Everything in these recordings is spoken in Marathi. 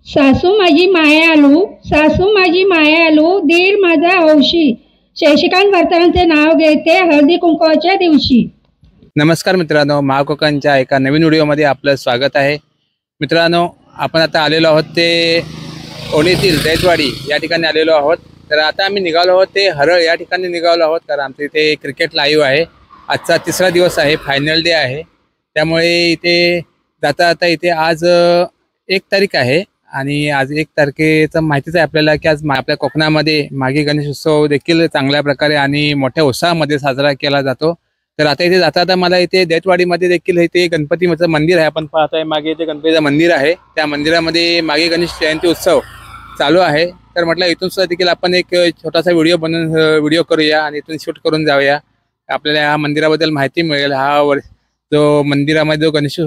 सासू माझी मायाळू, सासू माझी मायाळू, दीर माझा हौशी, शशिकांत वर्तनांचे नाव घेते हळदी कुंकवाच्या दिवशी. नमस्कार मित्रांनो, महाकोकणच्या एका नवीन व्हिडिओमध्ये आपलं स्वागत आहे. मित्रांनो, आपण आता आलेलो आहोत ते ओणीतील दैतवाडी या ठिकाणी आलेलो आहोत. तर आता आम्ही निघालो आहोत ते हरळ या ठिकाणी निघालो आहोत, कारण आमच्या इथे क्रिकेट लाईव्ह आहे. आजचा तिसरा दिवस आहे, फायनल डे आहे. त्यामुळे इथे जाता जाता इथे आज 1 तारीख आहे आणि आज 1 तारखेचं माहितीच आहे आपल्याला की आज आपल्या कोकणामध्ये माघी गणेश उत्सव देखील चांगल्या प्रकारे आणि मोठ्या उत्साहामध्ये साजरा केला जातो. तर आता इथे जाता जाता मला इथे दैतवाडीमध्ये देखील इथे गणपतीचं मंदिर आहे. आपण पाहताय मागे इथे गणपतीचं मंदिर आहे. त्या मंदिरामध्ये माघी गणेश जयंती उत्सव चालू आहे. तर म्हटलं इथून सुद्धा देखील आपण एक छोटासा व्हिडिओ करूया आणि इथून शूट करून जाऊया. आपल्याला या मंदिराबद्दल माहिती मिळेल. जो मंदिरामध्ये जो गणेश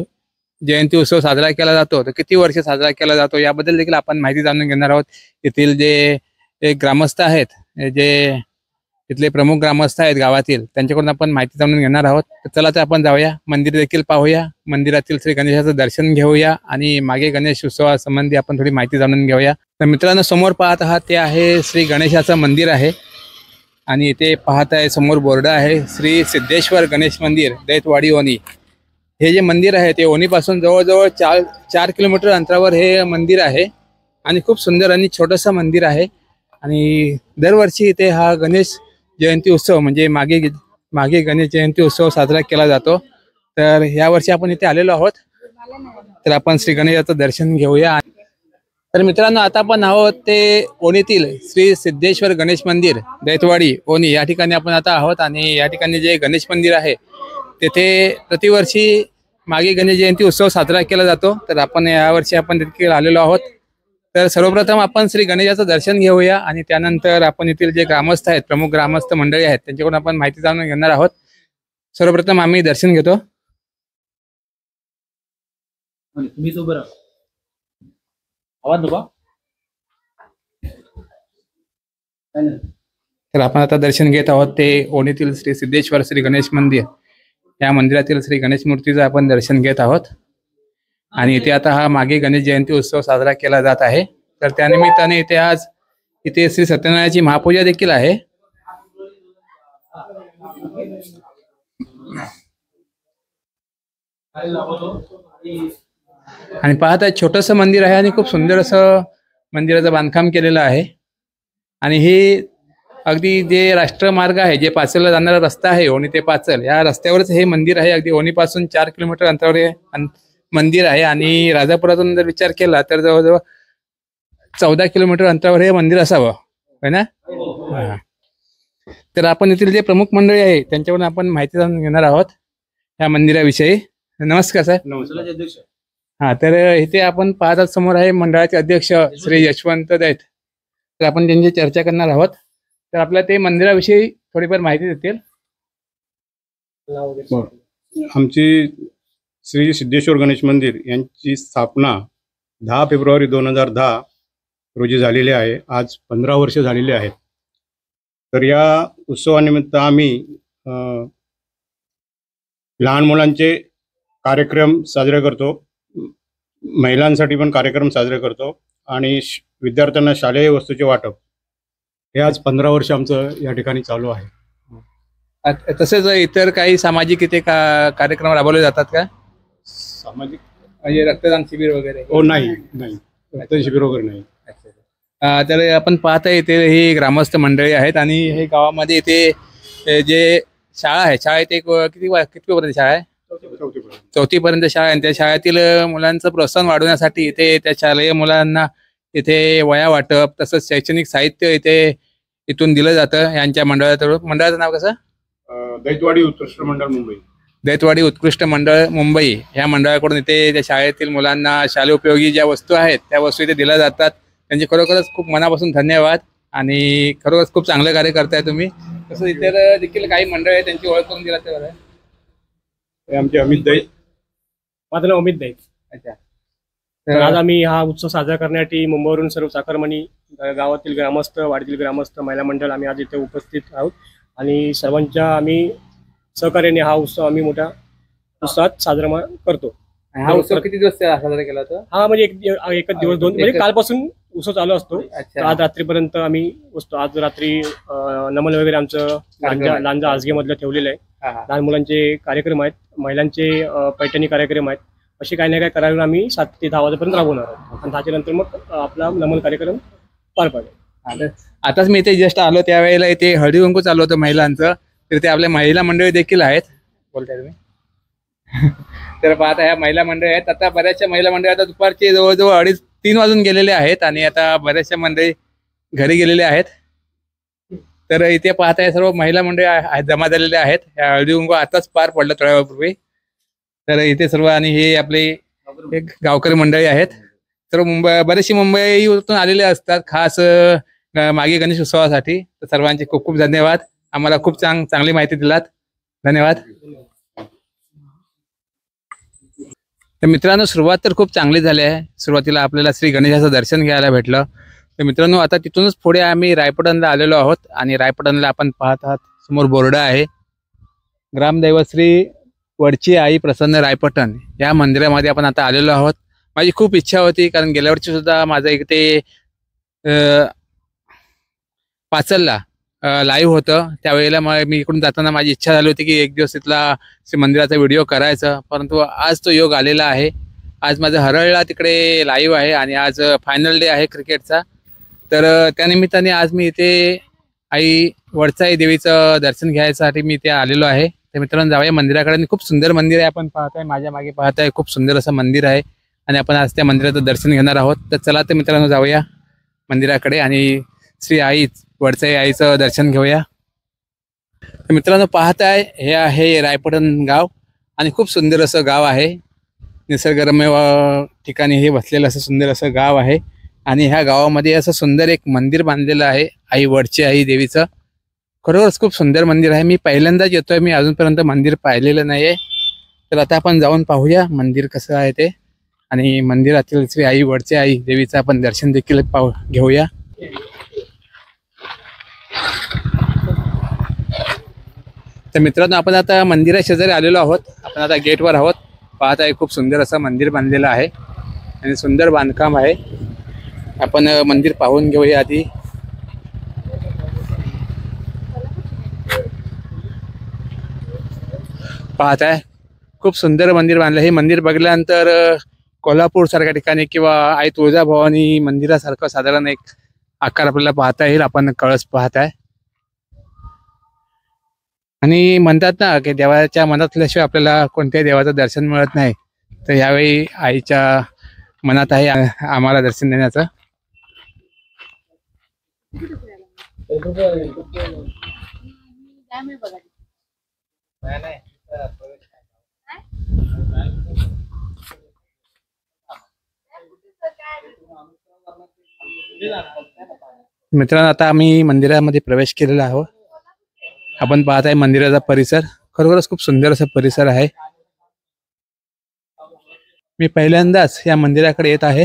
जयंती उत्सव साजरा केला जातो तर किती वर्ष साजरा केला जातो याबद्दल देखील आपण माहिती जाणून घेणार आहोत. येथील जे ग्रामस्थ आहेत, जे इथले प्रमुख ग्रामस्थ आहेत गावातील, त्यांच्याकडून आपण माहिती जाणून घेणार आहोत. तर चला तर आपण जाऊया, मंदिर देखील पाहूया, मंदिरातील श्री गणेशाचं दर्शन घेऊया आणि मागे गणेश उत्सवासंबंधी आपण थोडी माहिती जाणून घेऊया. तर मित्रांनो, समोर पाहत आहात ते आहे श्री गणेशाचं मंदिर आहे आणि इथे पाहत आहे समोर बोर्ड आहे श्री सिद्धेश्वर गणेश मंदिर दैतवाडी ओणी. हे जे मंदिर आहे ते ओणीपासून जवळजवळ 4 किलोमीटर अंतरावर हे मंदिर आहे आणि खूप सुंदर आणि छोटंसं मंदिर आहे. आणि दरवर्षी इथे हा गणेश जयंती उत्सव म्हणजे मागे गणेश जयंती उत्सव साजरा केला जातो. तर यावर्षी आपण इथे आलेलो आहोत, तर आपण श्री गणेशाचं दर्शन घेऊया. तर मित्रांनो, आता आपण आहोत ते ओणीतील श्री सिद्धेश्वर गणेश मंदिर दैतवाडी ओणी या ठिकाणी आपण आता आहोत. आणि या ठिकाणी जे गणेश मंदिर आहे तेथे प्रतिवर्षी मागे गणेश जयंती उत्सव साजरा केला जातो. तर आपण यावर्षी आपण देखील आलेलो आहोत. तर सर्वप्रथम आपण श्री गणेशाचं दर्शन घेऊया आणि त्यानंतर आपण येथील जे ग्रामस्थ आहेत, प्रमुख ग्रामस्थ मंडळी आहेत, त्यांच्याकडून आपण माहिती जाणून घेणार आहोत. सर्वप्रथम आम्ही दर्शन घेतो. तर आपण आता दर्शन घेत आहोत ते ओणीतील श्री सिद्धेश्वर श्री गणेश मंदिर या मंदिरातील श्री गणेश मूर्तीचं आपण दर्शन घेत आहोत. आणि इथे आता हा मागे गणेश जयंती उत्सव साजरा केला जात आहे. तर त्यानिमित्ताने इथे आज इथे श्री सत्यनारायणाची महापूजा देखील आहे. आणि पाहता छोटंसं मंदिर आहे आणि खूप सुंदर असं मंदिराचं बांधकाम केलेलं आहे. आणि हे अगदी जे राष्ट्रमार्ग आहे, जे पाचलला जाणारा रस्ता आहे ओणी ते पाचल, या रस्त्यावरच हे मंदिर आहे. अगदी ओणीपासून 4 किलोमीटर अंतरावर हे मंदिर आहे. आणि राजापुरातून जर विचार केला तर जवळजवळ 14 किलोमीटर अंतरावर हे मंदिर असावं, है ना? तर आपण येथील जे प्रमुख मंडळी आहे त्यांच्याकडून आपण माहिती जाणून घेणार आहोत या मंदिराविषयी. नमस्कार सर. नमस्कार. तर इथे आपण पाहतात समोर आहे मंडळाचे अध्यक्ष श्री यशवंत दैत. तर आपण त्यांची चर्चा करणार आहोत. तर आपल्या ते मंदिराविषयी थोडीफार माहिती देतील. आमची श्री सिद्धेश्वर गणेश मंदिर यांची स्थापना 10 फेब्रुवारी 2010 रोजी झालेली आहे. आज 15 वर्ष झालेली आहेत. तर या उत्सवानिमित्त आम्ही लहान मुलांचे कार्यक्रम साजरे करतो, महिलांसाठी पण कार्यक्रम साजरे करतो आणि विद्यार्थ्यांना शालेय वस्तूचे वाटप हे आज 15 वर्ष आमचं या ठिकाणी चालू आहे. तसेच इतर काही सामाजिक इथे कार्यक्रम राबवले जातात का? सामाजिक म्हणजे रक्तदान शिबिर वगैरे? हो, नाही, रक्तदान शिबिर वगैरे नाही. तर आपण पाहता इथे ही ग्रामस्थ मंडळी आहेत आणि हे गावामध्ये इथे जे शाळा आहे, शाळेत एक कितवीपर्यंत शाळा आहे? 4थी पर्यंत शाळा आहे. त्या शाळेतील मुलांचं प्रोत्साहन वाढवण्यासाठी इथे त्या शालेय मुलांना इथे वया वाटप तसंच शैक्षणिक साहित्य इथून दिलं जातं. यांच्या मंडळाचं नाव कसं? दैतवाडी उत्कृष्ट मंडळ मुंबई. दैतवाडी उत्कृष्ट मंडळ मुंबई ह्या मंडळाकडून इथे त्या शाळेतील मुलांना शालेय उपयोगी ज्या वस्तू आहेत त्या वस्तू इथे दिल्या जातात. त्यांचे खरोखरच खूप मनापासून धन्यवाद आणि खरोखरच खूप चांगलं कार्य करताय तुम्ही. तसं इतर देखील काही मंडळ आहे त्यांची ओळख करून दिला तर आमचे अमित दैत. माझं नाव अमित दैत. अच्छा. तर आज आम्ही हा उत्सव साजरा करण्यासाठी मुंबईवरून सर्व चाकरमणी, गावातील ग्रामस्थ, वाडीतील ग्रामस्थ, महिला मंडळ आम्ही आज इथे उपस्थित आहोत आणि सर्वांच्या आम्ही सहकार्याने हा उत्सव आम्ही मोठ्या उत्साहात साजरा करतो. हा उत्सव किती दिवस साजरा केला होता? हा म्हणजे एकच दिवस, दोन म्हणजे कालपासून उत्सव चालू असतो. अच्छा. आज रात्रीपर्यंत आम्ही बसतो. आज रात्री नमन वगैरे आमचं लांजा आजगे मधलं ठेवलेलं आहे. लहान मुलांचे कार्यक्रम आहेत, महिलांचे पैठणी कार्यक्रम आहेत. असे काही ना काही करायला आम्ही 7 ते 10 वाजेपर्यंत राबवणार आहोत आणि 10च्या नंतर मग आपला नमन कार्यक्रम पार पाडेल. आताच मी इथे जस्ट आलो त्यावेळेला इथे हळदी कुंकू चालू होतं महिलांचं. तर ते आपल्या महिला मंडळी देखील आहेत. बोलताय तुम्ही? तर पाहता ह्या महिला मंडळी आहेत. आता बऱ्याचशा महिला मंडळी आता दुपारचे जवळजवळ 2:30-3 वाजून गेलेले आहेत आणि आता बऱ्याचशा मंडळी घरी गेलेले आहेत. तर इथे पाहताय सर्व महिला मंडळी जमा झालेले आहेत. हळदी कुंकू आताच पार पडलं थोड्या वेळापूर्वी. तर इथे सर्व आणि हे आपले एक गावकरी मंडळी आहेत. तर बरेचसे मुंबईतून आलेले असतात खास मागे गणेश उत्सवासाठी. तर सर्वांचे खूप खूप धन्यवाद. आम्हाला खूप चांगली माहिती दिलात. धन्यवाद. तर मित्रांनो सुरुवात तर खूप चांगली झाली आहे. सुरुवातीला आपल्याला श्री गणेशाचं दर्शन घ्यायला भेटलं. तर मित्रांनो आता तिथूनच पुढे आम्ही रायपटणला आलेलो आहोत आणि रायपटणला आपण पाहत आहात समोर बोर्ड आहे ग्रामदैवत श्री वडची आई प्रसन्न रायपटण या मंदिरामध्ये आपण आता आलेलो आहोत. माझी खूप इच्छा होती कारण गेल्या वर्षी सुद्धा माझं इथे पाचलला लाईव्ह होतं. त्यावेळेला मी इकडून जाताना माझी इच्छा झाली होती की एक दिवस तिथला मंदिराचा व्हिडिओ करायचा, परंतु आज तो योग आलेला आहे. आज माझं हरळला तिकडे लाईव्ह आहे आणि आज फायनल डे आहे क्रिकेटचा. तर त्यानिमित्ताने आज मी इथे आई वडचाई देवीचं दर्शन घ्यायसाठी मी इथे आलेलो आहे. तर मित्रांनो जाऊया मंदिराकडे. खूप सुंदर मंदिर आहे. आपण पाहताय माझ्या मागे पाहताय खूप सुंदर असं मंदिर आहे आणि आपण आज त्या मंदिराचं दर्शन घेणार आहोत. तर चला तर मित्रांनो जाऊया मंदिराकडे आणि श्री आई वडचाई आईचं दर्शन घेऊया. तर मित्रांनो पाहताय हे आहे रायपटण गाव आणि खूप सुंदर असं गाव आहे. निसर्गरम्य ठिकाणी हे बसलेलं असं सुंदर असं गाव आहे आणि ह्या गावामध्ये असं सुंदर एक मंदिर बांधलेलं आहे आई वडची आई देवीचं. खरोखरच खूप सुंदर मंदिर आहे. मी पहिल्यांदाच येतोय. मी अजूनपर्यंत मंदिर पाहिलेलं नाहीये. तर आता आपण जाऊन पाहूया मंदिर कसं आहे ते आणि मंदिरातील श्री आई वडची आई देवीचं आपण दर्शन देखील घेऊया. तर मित्रांनो आपण आता मंदिरा शेजारी आलेलो आहोत. आपण आता गेटवर आहोत. पाहत आहे खूप सुंदर असं मंदिर बांधलेलं आहे आणि सुंदर बांधकाम आहे. आपण मंदिर पाहून घेऊया आधी. पाहत आहे खूप सुंदर मंदिर बांधलं. हे मंदिर बघल्यानंतर कोल्हापूर सारख्या ठिकाणी किंवा आई तुळजाभवानी मंदिरासारखं साधारण एक आकार आपल्याला पाहता येईल. आपण कळस पाहत आहे आणि म्हणतात ना की देवाच्या मनात असल्याशिवाय आपल्याला कोणत्याही देवाचं दर्शन मिळत नाही. तर यावेळी आईच्या मनात आहे आम्हाला दर्शन देण्याचं. मित्रांनो आता आम्ही मंदिरामध्ये प्रवेश केलेला आहोत. आपण पाहत आहे मंदिराचा परिसर खरोखरच खूप सुंदर असा परिसर आहे. मी पहिल्यांदाच या मंदिराकडे येत आहे.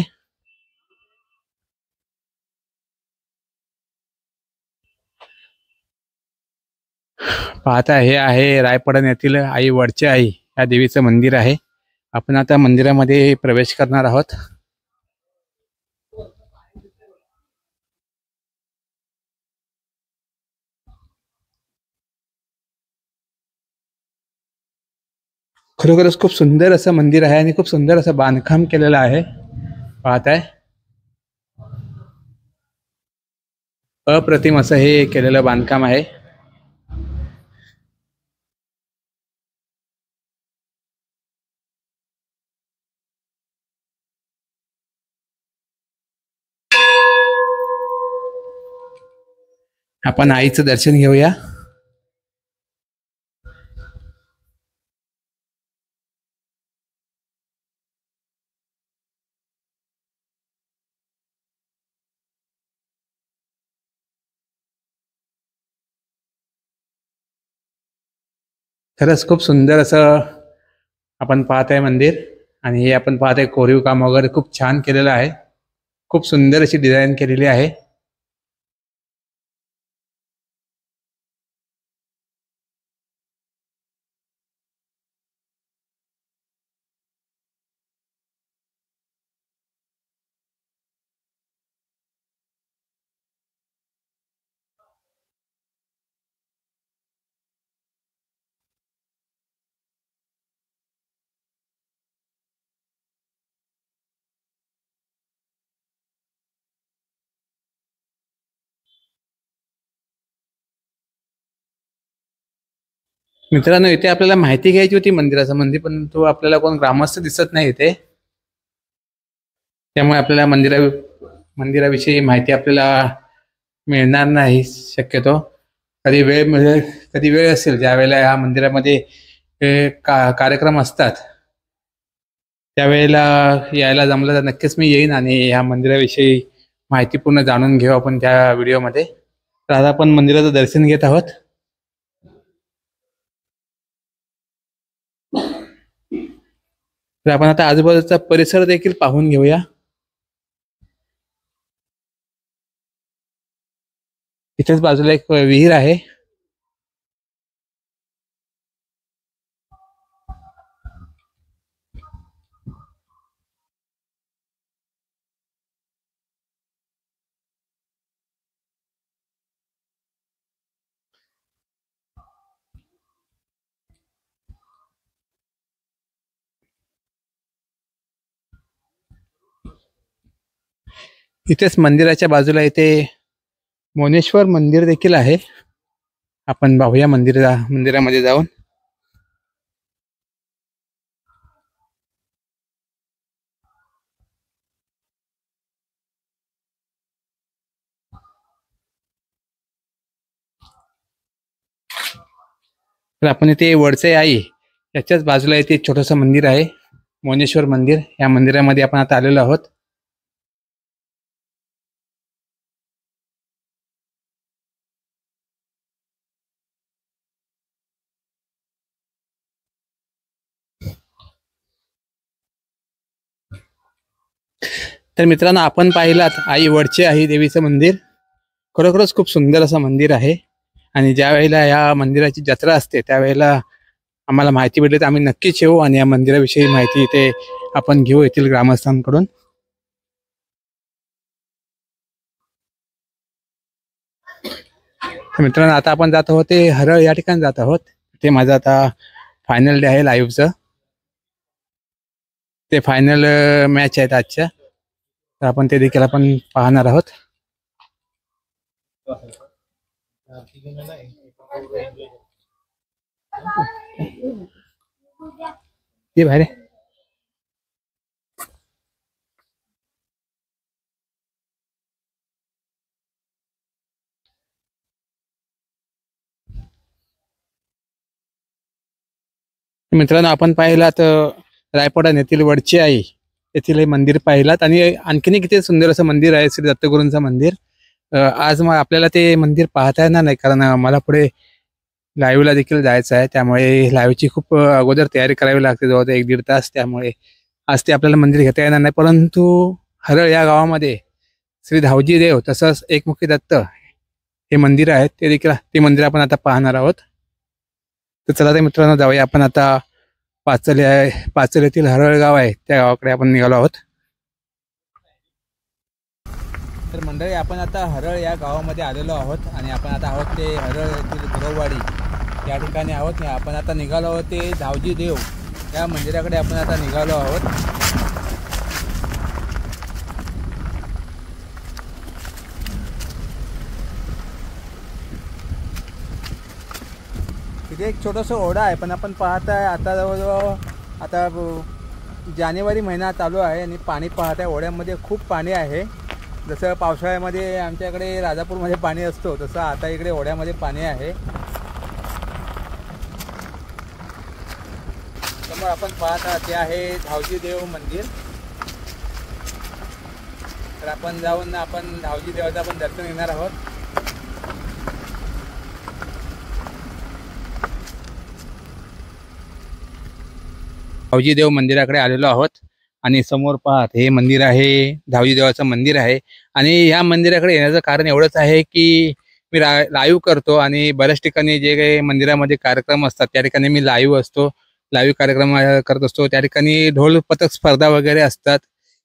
पाहता हे आहे रायपटण येथील आई वडची आई या देवीचं मंदिर आहे. आपण आता मंदिरामध्ये प्रवेश करणार आहोत. खरोखरच खूप सुंदर असं मंदिर आहे आणि खूप सुंदर असं बांधकाम केलेलं आहे. पाहताय अप्रतिम असं हे केलेलं बांधकाम आहे. आपण आईचं दर्शन घेऊया. खरंच खूप सुंदर असं आपण पाहत आहे मंदिर आणि हे आपण पाहत आहे कोरीव काम वगैरे खूप छान केलेलं आहे. खूप सुंदर अशी डिझाईन केलेली आहे. मित्रांनो, इथे आपल्याला माहिती घ्यायची होती मंदिराचं मंदिर, पण तो आपल्याला कोण ग्रामस्थ दिसत नाही इथे, त्यामुळे आपल्याला मंदिराविषयी माहिती आपल्याला मिळणार नाही शक्यतो. कधी वेळ असेल ज्या वेळेला या मंदिरामध्ये कार्यक्रम असतात त्यावेळेला यायला जमलं तर नक्कीच मी येईन आणि या मंदिराविषयी माहिती पूर्ण जाणून घेऊ आपण त्या व्हिडिओमध्ये. तर आता आपण मंदिराचं दर्शन घेत आहोत. तर आपण आता आजूबाजूचा परिसर देखील पाहून घेऊया. इथेच बाजूला एक विहीर आहे. इथेच मंदिराच्या बाजूला इथे मोनेश्वर मंदिर देखील आहे. आपण पाहूया मंदिरामध्ये जाऊन. तर आपण इथे वडचे आई याच्याच बाजूला इथे छोटस मंदिर आहे, मोनेश्वर मंदिर. या मंदिरामध्ये आपण आता आलेलो आहोत. तर मित्रांनो, आपण पाहिलात आई वडचे आई देवीचं मंदिर. खरोखरच खूप सुंदर असं मंदिर आहे आणि ज्या वेळेला या मंदिराची जत्रा असते त्यावेळेला आम्हाला माहिती भेटली तर आम्ही नक्कीच येऊ आणि या मंदिराविषयी माहिती इथे आपण घेऊ येथील ग्रामस्थांकडून. मित्रांनो, आता आपण जात आहोत ते हरळ या ठिकाणी जात आहोत. ते माझं आता फायनल डे आहे लाईव्हचं. ते फायनल मॅच आहेत आजच्या, तर आपण ते देखील आपण पाहणार आहोत. ये बाहेर. मित्रांनो, आपण पाहिलात रायपडण येथील वडची आई येथील हे मंदिर पाहिलात आणि आणखीन किती सुंदर असं मंदिर आहे, श्री दत्तगुरूंचं मंदिर. आज मग आपल्याला ते मंदिर पाहता येणार नाही कारण मला पुढे लाईव्हला देखील जायचं आहे, त्यामुळे लाईव्हची खूप अगोदर तयारी करावी लागते, जवळ 1-1.5 तास. त्यामुळे आज ते आपल्याला मंदिर घेता येणार नाही. परंतु हरळ या गावामध्ये श्री धावजी देव तसंच एकमुखी दत्त हे मंदिर आहेत, ते मंदिर आपण आता पाहणार आहोत. तर चला ते मित्रांनो, जाऊया आपण आता पाचल येथील हरळ गाव आहे त्या गावाकडे आपण निघालो आहोत. तर मंडळी, आपण आता हरळ या गावामध्ये आलेलो आहोत आणि आपण आता आहोत ते हरळ येथील गुरववाडी या ठिकाणी आहोत. आपण आता निघालो आहोत ते धावजी देव या मंदिराकडे आपण आता निघालो आहोत. तिथे एक छोटंसं ओढा आहे, पण आपण पाहताय आता जवळजवळ आता जानेवारी महिना चालू आहे आणि पाणी पाहताय ओढ्यामध्ये खूप पाणी आहे. जसं पावसाळ्यामध्ये आमच्याकडे राजापूरमध्ये पाणी असतो तसं आता इकडे ओढ्यामध्ये पाणी आहे. समोर आपण पाहत आहात ते आहे धावजी देव मंदिर. तर आपण जाऊन आपण धावजी देवाचं आपण दर्शन घेणार आहोत. धावजी देव मंदिराकडे आलेलो आहोत आणि समोर पाहत हे मंदिर आहे, धावजी देवाचं मंदिर आहे. आणि ह्या मंदिराकडे येण्याचं कारण एवढंच आहे की मी लाईव्ह करतो आणि बऱ्याच ठिकाणी जे काही मंदिरामध्ये कार्यक्रम असतात त्या ठिकाणी मी लाईव्ह असतो, लाईव्ह कार्यक्रम करत असतो. त्या ठिकाणी ढोल पथक स्पर्धा वगैरे असतात,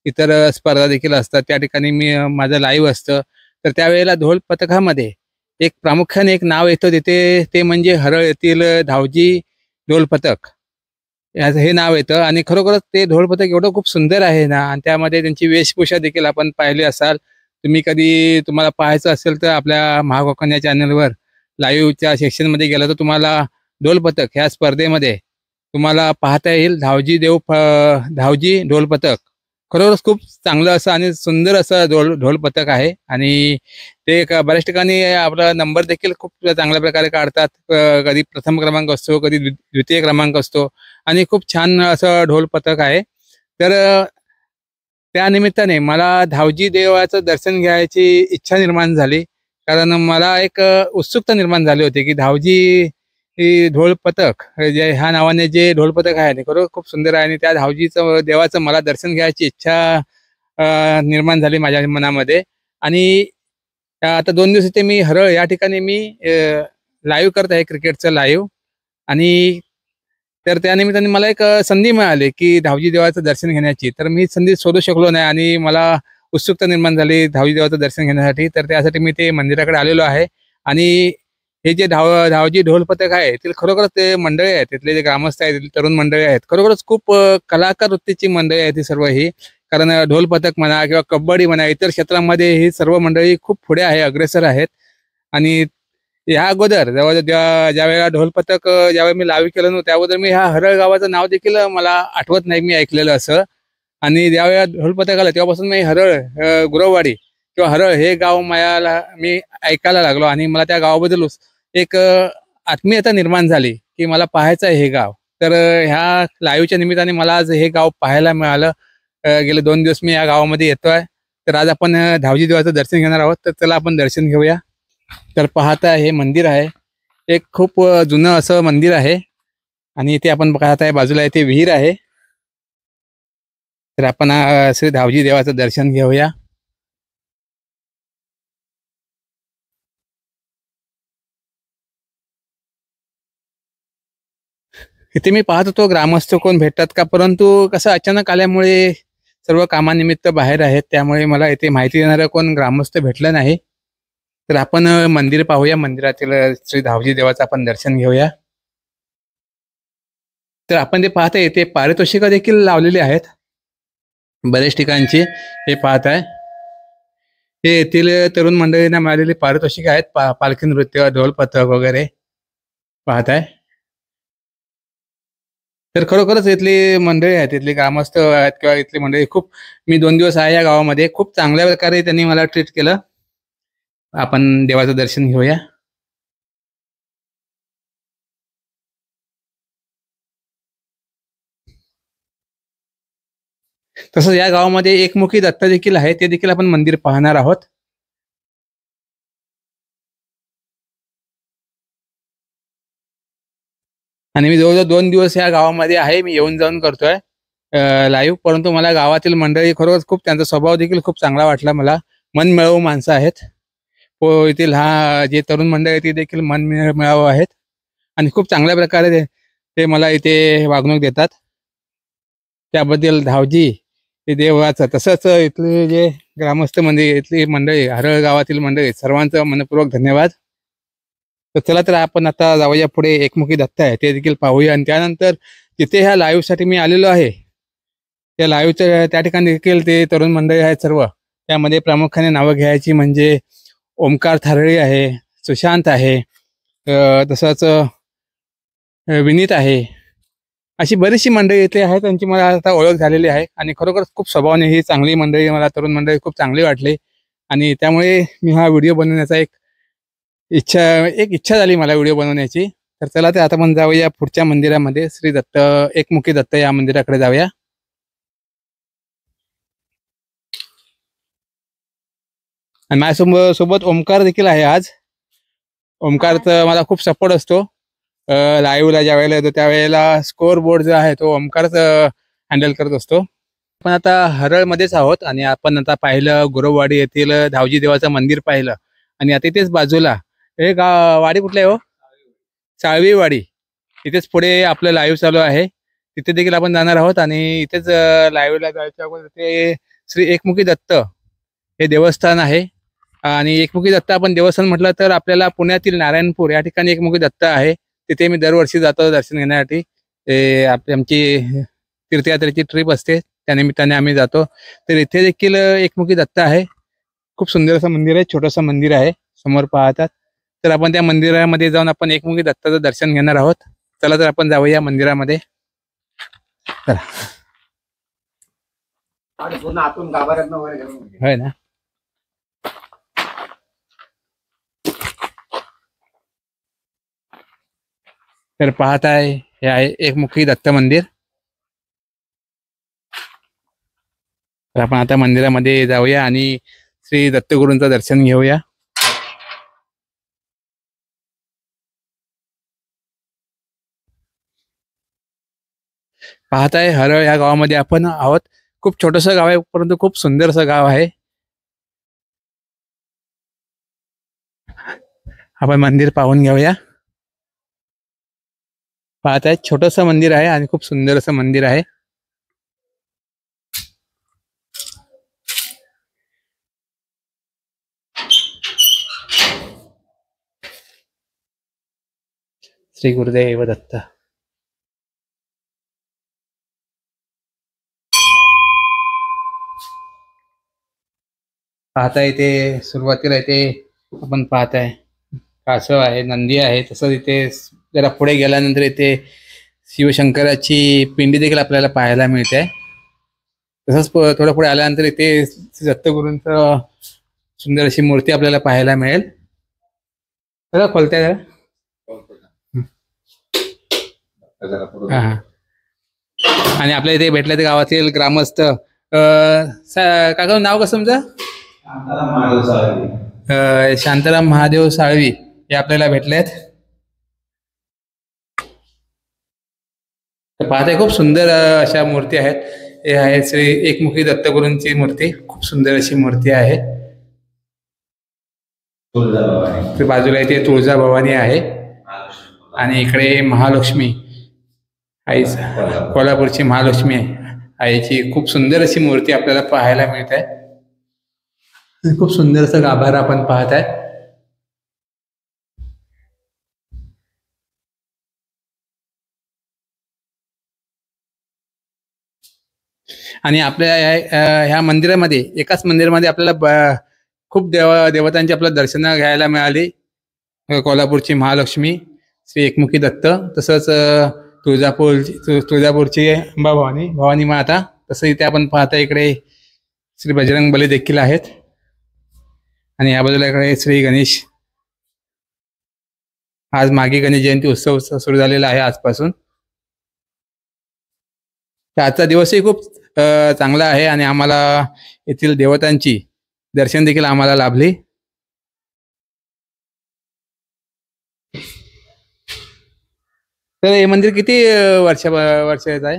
इतर स्पर्धा देखील असतात, त्या ठिकाणी मी माझं लाईव्ह असतं. तर त्यावेळेला ढोल पथकामध्ये एक प्रामुख्याने एक नाव येतं तिथे, ते म्हणजे हरळ येथील धावजी ढोल पथक याचं हे नाव येतं. आणि खरोखरच ते ढोल पथक एवढं खूप सुंदर आहे ना, आणि त्यामध्ये त्यांची वेशभूषा देखील आपण पाहिली असाल. तुम्हाला पाहायचं असेल तर आपल्या महाकोकण या चॅनलवर लाईव्हच्या सेक्शनमध्ये गेला तर तुम्हाला ढोल पथक ह्या स्पर्धेमध्ये तुम्हाला पाहता येईल धावजी ढोल पथक खरोखरच खूप चांगलं असं आणि सुंदर असं ढोल पथक आहे. आणि ते बऱ्याच ठिकाणी आपला नंबर देखील खूप चांगल्या प्रकारे काढतात. कधी प्रथम क्रमांक असतो, कधी द्वितीय क्रमांक असतो आणि खूप छान असं ढोल पथक आहे. तर त्या निमित्ताने मला धावजी देवाचं दर्शन घ्यायची इच्छा निर्माण झाली. कारण मला एक उत्सुकता निर्माण झाली होती की धावजी ही ढोल पथक जे ह्या नावाने जे ढोल पथक आहे ते खरोखर खूप सुंदर आहे आणि त्या धावजीचं देवाचं मला दर्शन घ्यायची इच्छा निर्माण झाली माझ्या मनामध्ये. आणि आता 2 दिवस इथे मी हरळ या ठिकाणी मी लाईव्ह करत आहे क्रिकेटचं लाईव्ह. आणि तर त्या निमित्ताने मला एक संधी मिळाली की धावजी देवाचं दर्शन घेण्याची. तर मी संधी सोडू शकलो नाही आणि मला उत्सुकता निर्माण झाली धावजी देवाचं दर्शन घेण्यासाठी. तर त्यासाठी मी ते मंदिराकडे आलेलो आहे. आणि हे जे धावजी ढोल पथक आहे ते खरोखरच ते मंडळी आहेत, तिथले जे ग्रामस्थ आहेत, तरुण मंडळी आहेत, खरोखरच खूप कलाकार वृत्तीची मंडळी आहेत ही सर्व ही. कारण ढोल पथक म्हणा किंवा कबड्डी म्हणा इतर क्षेत्रामध्ये ही सर्व मंडळी खूप पुढे आहे, अग्रेसर आहेत. आणि ह्या अगोदर ज्या वेळेला ढोल पथक ज्यावेळी मी लाईव्ह केलं नव्हतं त्याबद्दल मी ह्या हरळ गावाचं नाव देखील मला आठवत नाही मी ऐकलेलं असं. आणि ज्यावेळेला ढोल पथक आलं तेव्हापासून मी हरळ गुरववाडी किंवा हरळ हे गाव मी ऐकायला लागलो आणि मला त्या गावाबद्दल एक आत्मीयता निर्माण झाली की मला पाहायचं आहे हे गाव. तर ह्या लाईव्हच्या निमित्ताने मला आज हे गाव पाहायला मिळालं. गेले 2 दिवस मी या गावामध्ये येतोय. तर आज आपण धावजी देवाचं दर्शन घेणार आहोत. तर चला आपण दर्शन घेऊया. तर पाहता हे मंदिर आहे, एक खूप जुनं असं मंदिर आहे. आणि इथे आपण पाहताय बाजूला इथे विहीर आहे. तर आपण श्री धावजी देवाचं दर्शन घेऊया. इथे मी पाहत होतो ग्रामस्थ कोण भेटतात का, परंतु कसं अचानक आल्यामुळे सर्व कामानिमित्त बाहेर आहेत, त्यामुळे मला इथे माहिती देणारं कोण ग्रामस्थ भेटलं नाही. तर आपण मंदिर पाहूया, मंदिरातील श्री धावजी देवाचं आपण दर्शन घेऊया. तर आपण ते पाहता येते पारितोषिकं देखील लावलेली आहेत बरेच ठिकाणची. हे पाहताय हे येथील तरुण मंडळींना मिळालेली पारितोषिक आहेत. पालखी नृत्य, ढोल पथक वगैरे पाहताय. तर खरोखरच इथली मंडळी आहेत, इथली ग्रामस्थ आहेत किंवा इथली मंडळी खूप, मी 2 दिवस आहे या गावामध्ये, खूप चांगल्या प्रकारे त्यांनी मला ट्रीट केलं. आपण देवाचं दर्शन घेऊया. तसंच या गावामध्ये एकमुखी दत्त देखील आहे, ते देखील आपण मंदिर पाहणार आहोत. आणि मी जवळजवळ 2 दिवस या गावामध्ये आहे, मी येऊन जाऊन करतोय लाईव्ह. परंतु मला गावातील मंडळी खरोखर खूप, त्यांचा स्वभाव देखील खूप चांगला वाटला मला. मनमिळावू माणसं आहेत. येथील जे तरुण मंडळी आहेत ते देखील मनमिळावू आहेत आणि खूप चांगल्या प्रकारे ते मला इथे वागणूक देतात. त्याबद्दल धावजी हे देवाचं, तसंच इथले जे ग्रामस्थ मंडळी, इथली मंडळी, हरळ गावातील मंडळी, सर्वांचं मनपूर्वक धन्यवाद. तर चला तर आपण आता जाऊया पुढे. एकमुखी दत्त आहे ते देखील पाहूया. आणि त्यानंतर तिथे ह्या लाईव्हसाठी मी आलेलो आहे, त्या लाईव्हच्या त्या ठिकाणी देखील ते तरुण मंडळी आहेत सर्व. त्यामध्ये प्रामुख्याने नावं घ्यायची म्हणजे ओमकार थारळी आहे, सुशांत आहे, तसंच विनीत आहे. अशी बरीचशी मंडळी इथे आहेत, त्यांची मला आता ओळख झालेली आहे. आणि खरोखर खूप स्वभावाने ही चांगली मंडळी, मला तरुण मंडळी खूप चांगली वाटली. आणि त्यामुळे मी हा व्हिडिओ बनवण्याचा एक इच्छा झाली मला व्हिडिओ बनवण्याची. तर चला ते आता आपण जाऊया पुढच्या मंदिरामध्ये, श्री दत्त एकमुखी दत्त या मंदिराकडे जाऊया. आणि माझ्यासोबत ओमकार देखील आहे आज. ओमकारचा मला खूप सपोर्ट असतो. लाईव्हला ज्या वेळेला येतो त्यावेळेला स्कोअर बोर्ड जो आहे तो ओमकारच हँडल करत असतो. आपण आता हरळमध्येच आहोत आणि आपण आता पाहिलं गुरववाडी येथील धावजी देवाचं मंदिर पाहिलं. आणि आता इथेच बाजूला हे वाडी कुठलं आहे हो? साळवी वाडी. इथेच पुढे आपलं लाईव्ह चालू आहे, तिथे देखील आपण जाणार आहोत. आणि इथेच लाईव्हला जायच्या अगोदर ते श्री एकमुखी दत्त हे देवस्थान आहे. आणि एकमुखी दत्त आपण देवस्थान म्हटलं तर आपल्याला पुण्यातील नारायणपूर या ठिकाणी एकमुखी दत्त आहे. तिथे मी दरवर्षी जातो दर्शन घेण्यासाठी. आमची तीर्थयात्रेची ट्रिप असते, त्यानिमित्ताने आम्ही जातो. तर इथे देखील एकमुखी दत्त आहे. खूप सुंदर असं मंदिर आहे, छोटंसं मंदिर आहे, समोर पाहतात. तर आपण त्या मंदिरामध्ये जाऊन आपण एकमुखी दत्ताचं दर्शन घेणार आहोत. चला तर आपण जाऊया मंदिरामध्ये. चला. होय ना. तर पाहत आहे हे आहे एकमुखी दत्त मंदिर. तर आपण आता मंदिरामध्ये जाऊया आणि श्री दत्तगुरूंचं दर्शन घेऊया. पाहत आहे हरळ या गावामध्ये आपण आहोत. खूप छोटंसं गाव आहे परंतु खूप सुंदरसं गाव आहे. आपण मंदिर पाहून घेऊया. पाहत आहे छोटंसं मंदिर आहे आणि खूप सुंदर असं मंदिर आहे. श्री गुरुदेव दत्त. पाहता इथे सुरुवातीला इथे आपण पाहताय कासव आहे, नंदी आहे. तसंच इथे जरा पुढे गेल्यानंतर इथे शिवशंकराची पिंडी देखील आपल्याला पाहायला मिळते. तसंच थोडं पुढे आल्यानंतर इथे दत्तगुरूंचं सुंदर अशी मूर्ती आपल्याला पाहायला मिळेल. जरा खोलत्या जरा. हा. आणि आपल्या इथे भेटल्या ते गावातील ग्रामस्थ काका नाव कसं तुमचं? शांताराम महादेव साळवी हे आपल्याला भेटलेत. पाहताय खूप सुंदर अशा मूर्ती आहेत. हे आहे श्री एकमुखी दत्तगुरूंची मूर्ती. खूप सुंदर अशी मूर्ती आहे. बाजूला इथे तुळजाभवानी आहे आणि इकडे महालक्ष्मी आई, कोल्हापूरची महालक्ष्मी आईची खूप सुंदर अशी मूर्ती आपल्याला पाहायला मिळत आहे. खूप सुंदर असं गाभारा आपण पाहत आहे. आणि आपल्या ह्या मंदिरामध्ये एकाच मंदिरामध्ये आपल्याला खूप देवतांची आपल्याला दर्शन घ्यायला मिळाली. कोल्हापूरची महालक्ष्मी, श्री एकमुखी दत्त, तसंच तुळजापूरची अंबा भवानी माता. तसं इथे आपण पाहता इकडे श्री बजरंग बली देखील आहेत. आणि या बाजूला इकडे श्री गणेश. आज मागे गणेश जयंती उत्सव सुरू झालेला आहे आजपासून. तर आजचा दिवसही खूप चांगला आहे आणि आम्हाला येथील देवतांची दर्शन देखील आम्हाला लाभली. तर हे मंदिर किती वर्षाचं आहे?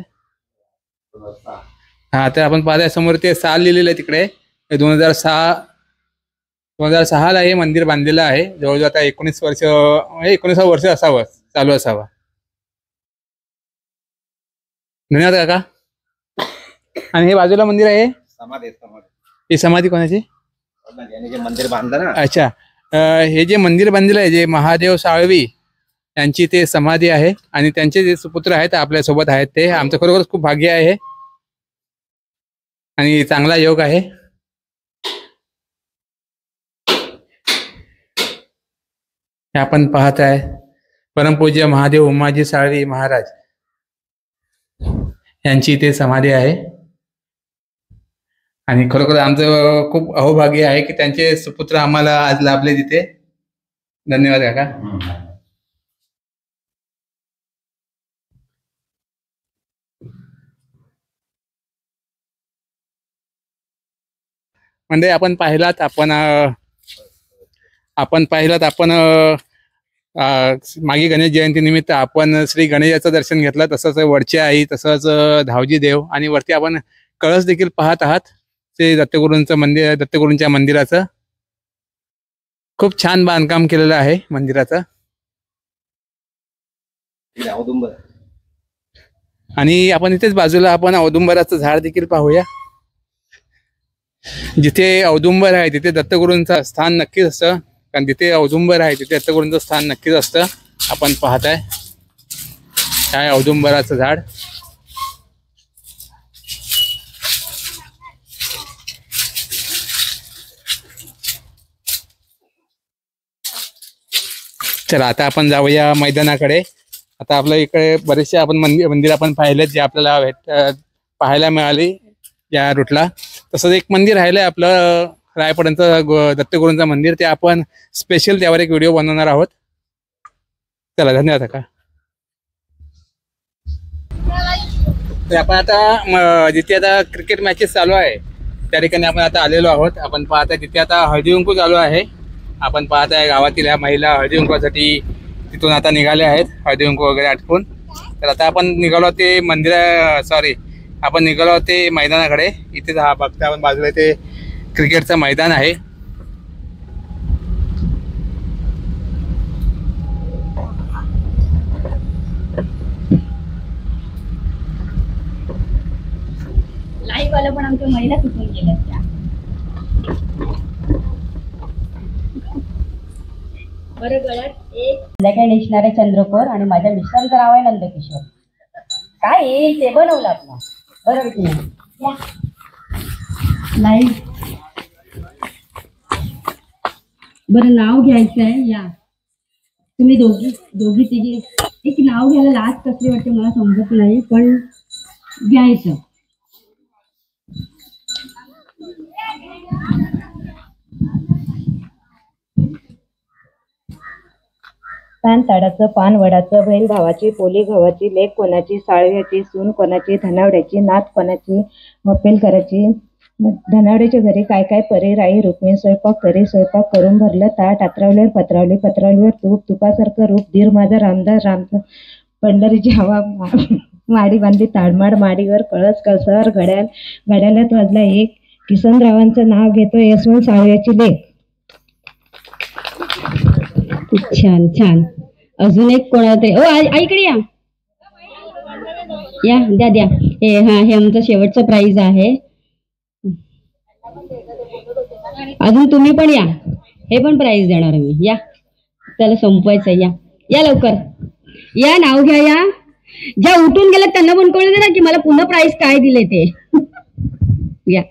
हा, तर आपण पाहताय समोर ते साल लिहिलेलं आहे तिकडे. 2006 ला हे मंदिर बांधलेलं आहे. जवळजवळ आता 19 वर्ष असावं, चालू असावा. धन्यवाद काका. आणि हे बाजूला मंदिर आहे, ही समाधी कोणाची? मंदिर बांधलं ना. अच्छा, हे जे मंदिर बांधलेलं आहे जे महादेव साळवी यांची ते समाधी आहे आणि त्यांचे जे सुपुत्र आहेत आपल्या सोबत आहेत. ते आमचं खरोखरच खूप भाग्य आहे आणि चांगला योग आहे. हे आपण पाहत आहे परमपूज्य महादेव उमाजी साळवी महाराज यांची इथे समाधी आहे. आणि खरोखर आमचं खूप अहोभाग्य आहे की त्यांचे सुपुत्र आम्हाला आज लाभले तिथे. धन्यवाद काका. म्हणजे आपण पाहिलात मागे गणेश जयंती निमित्त आपण श्री गणेशाचं दर्शन घेतलं. तसंच वरची आई, तसंच धावजी देव आणि वरती आपण कळस देखील पाहत आहात. ते दत्तगुरूंचं मंदिर, दत्तगुरूंच्या मंदिराचं खूप छान बांधकाम केलेलं आहे मंदिराचं. आणि आपण इथेच बाजूला आपण औदुंबराचं झाड देखील पाहूया. जिथे औदुंबर आहे तिथे दत्तगुरूंचं स्थान नक्कीच असतं, कारण जिथे औदुंबर आहे तिथे दत्तगुरूंचं स्थान नक्कीच असतं. आपण पाहताय काय औदुंबराचं झाड. चला आता आपण जाऊया मैदानाकडे. आता आपल्या इकडे बरेचसे आपण मंदिर आपण पाहिलेत जे आपल्याला पाहायला मिळाली या रूटला. तसंच एक मंदिर राहिलंय आपलं रायपर्यंत दत्तगुरूंचं मंदिर, ते आपण स्पेशल त्यावर एक व्हिडिओ बनवणार आहोत. चला धन्यवाद का. तर आपण आता जिथे आता क्रिकेट मॅचेस चालू आहे त्या ठिकाणी आपण आता आलेलो आहोत. आपण पाहताय तिथे आता हळदी कुंकू चालू आहे. आपण पाहताय गावातील ह्या महिला हळदी कुंकवासाठी तिथून आता निघाले आहेत हळदी कुंकू वगैरे आटपून. तर आता आपण निघालो ते आपण निघालो ते मैदानाकडे. इथे हा बघता आपण बाजूला ते क्रिकेटचं मैदान आहे. लाईव्ह वाला पण आमच्या महिला सुटून गेल्या त्या. बरं गळ्यात एक संध्याकाळी नेसणारे चंद्रकोर आणि माझ्या मिस्टरांचं नाव आहे नंदकिशोर. काय येईल ते बनवलं आपला. बरं की नाही लाईव्ह. बरं नाव घ्यायचं आहे. या तुम्ही दोघी तिघी एक नाव घ्यायला लाज कसली वाटते मला समजत नाही, पण घ्यायचं. पान ताडाचं पान वडाचं, बहीण भावाची पोली गव्हाची, लेक कोणाची साळव्याची, सून कोणाची धनावड्याची, नात कोणाची मप्पेल करायची. धनावड्याच्या घरी काय काय परे राई रुक्मिणी स्वयंपाक करी. स्वयंपाक करून भरलं ताट, आतरावलीवर पत्रावली, पत्रावलीवर तूप, तुपासारखं रूप, धीर माझा रामदास रामचं पंढरीची हवा, माडी बांधली ताडमाड, माडीवर कळस, कळसावर घड्याल, घड्यालात वाजला एक. किसनरावांचं नाव घेतो यशवंत साळव्याची लेक. छान छान. अजून एक कोणा तरी इकडे या द्या द्या. हे आमचं शेवटचं प्राइज आहे. अजून तुम्ही पण या, हे पण प्राइज देणार मी. या त्याला संपवायचं. या लवकर या, नाव घ्या. या ज्या उठून गेल्या त्यांना पण कळू दे ना की मला पुन्हा प्राइज काय दिले ते. या.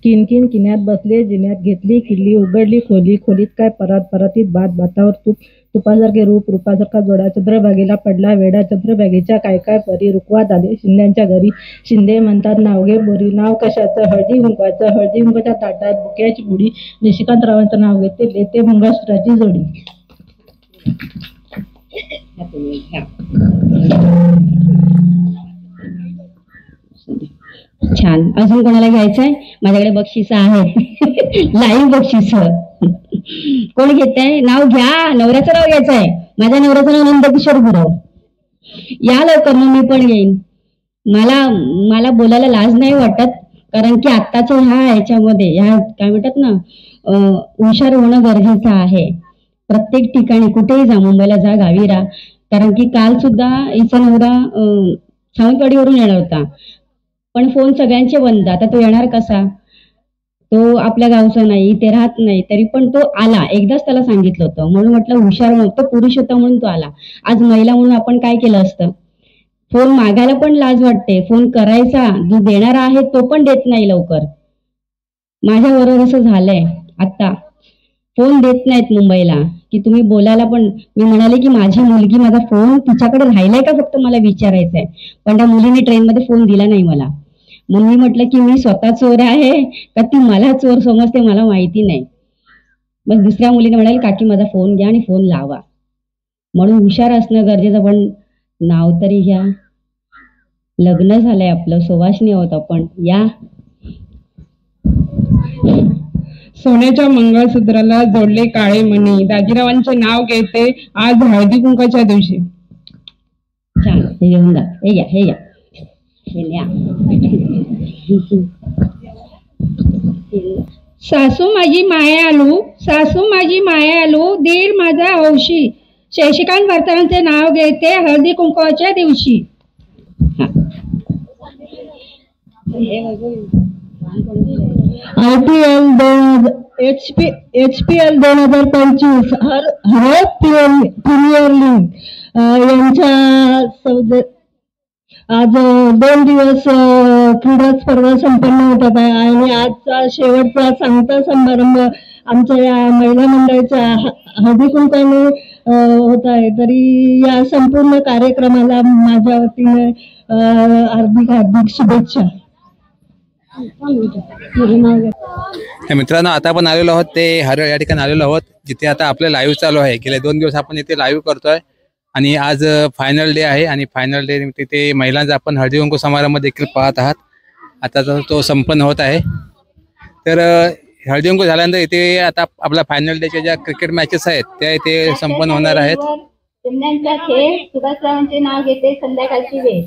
किनकिन किन्यात बसले, जिन्यात घेतली किल्ली, उघडली खोली, खोलीत काय परात, परातीत भात, भातावर तूप, तुपासारखे रूप, रूपासारखा जोडा, चंद्रभागेला पडला वेडा, चंद्रभागेच्या काय काय परी, रुकवात आले शिंद्यांच्या घरी. शिंदे म्हणतात नावगे बोरी. नाव कशाचं? हळदी कुंकवाचं. हळदी कुंकवाच्या ताटात बुक्याची पुडी. निशिकांतरावांचं नाव घेते, लेते मंगळसूत्राची जोडी. छान. अजून कोणाला घ्यायचंय? माझ्याकडे बक्षीस आहे. लाईव्ह बक्षीस. कोण घेतंय? नाव घ्या. नवऱ्याचं नाव घ्यायचंय. माझ्या नवऱ्याचं नाव नंदकिशोर गुरव. या लवकर, मी पण येईन. मला बोलायला लाज नाही वाटत, कारण की आत्ताच्या ह्याच्यामध्ये काय म्हणतात ना, हुशार होणं गरजेचं आहे. प्रत्येक ठिकाणी कुठेही जा, मुंबईला जा, गावी राहा. कारण की काल सुद्धा हिचा नवरा सावंतवाडीवरून येणार होता, पण फोन सगळ्यांचे बंद. आता तो येणार कसा? तो आपल्या गावचा नाही, इथे राहत नाही, तरी पण तो आला. एकदाच त्याला सांगितलं होतं, म्हणून म्हटलं हुशार. तो पुरुष होता म्हणून तो आला. आज महिला म्हणून आपण काय केलं असतं? फोन मागायला पण लाज वाटते. फोन करायचा, जो देणारा आहे तो पण देत नाही लवकर. माझ्या बरोबर असं झालंय. आता फोन देत नाहीत मुंबईला, की तुम्ही बोलायला पण. मी म्हणाले की माझी मुलगी, माझा फोन तिच्याकडे राहिलाय का फक्त मला विचारायचंय, पण त्या मुलीने ट्रेनमध्ये फोन दिला नाही मला. मग मी म्हटलं की मी स्वतः चोर आहे का ती मला चोर समजते, मला माहिती नाही. मग दुसऱ्या मुलीने म्हणाले काकी माझा फोन घ्या आणि फोन लावा. म्हणून हुशार असणं गरजेचं. पण नाव तरी घ्या. लग्न झालंय आपलं, सुवासिनी आहोत आपण. या. सोन्याच्या मंगळसूत्राला जोडले काळे मणी. दाजीरावांचे नाव घेते आज हळदी कुंकाच्या दिवशी. छान. हे घेऊन जा. हे घ्या, हे घ्या. सासू माझी मायालू, सासू माझी मायालू, दीर माझा हौशी, शशिकांत वर्तनांचे नाव घेते हळदी कुंकवाच्या दिवशी. HPL 2025 हर प्रीमियर लीग यांच्या आज 2 दिवस क्रीडा स्पर्धा संपन्न होतात आहे आणि आजचा शेवटचा सांगता समारंभ आमच्या या महिला मंडळाचा हळदी कुंकवाने होत आहे. तरी या संपूर्ण कार्यक्रमाला माझ्या वतीने हार्दिक हार्दिक शुभेच्छा. मित्रांनो, आता आपण आलेलो आहोत ते हरळ या ठिकाणी आलेलो आहोत, जिथे आता आपलं लाईव्ह चालू आहे. गेले 2 दिवस आपण इथे लाईव्ह करतोय आणि आज फायनल डे आहे आणि फायनल डे तिथे महिलांचा आपण हळदी कुंकू समारंभ देखील पाहत आहात. आता तो संपन्न होत आहे. तर हळदी कुंकू झाल्यानंतर इथे आता आपला फायनल डेच्या ज्या क्रिकेट मॅचेस आहेत त्या इथे संपन्न होणार आहेत. खेळ सुभाषरावांचे नाव घेते. संध्याकाळची वेळ.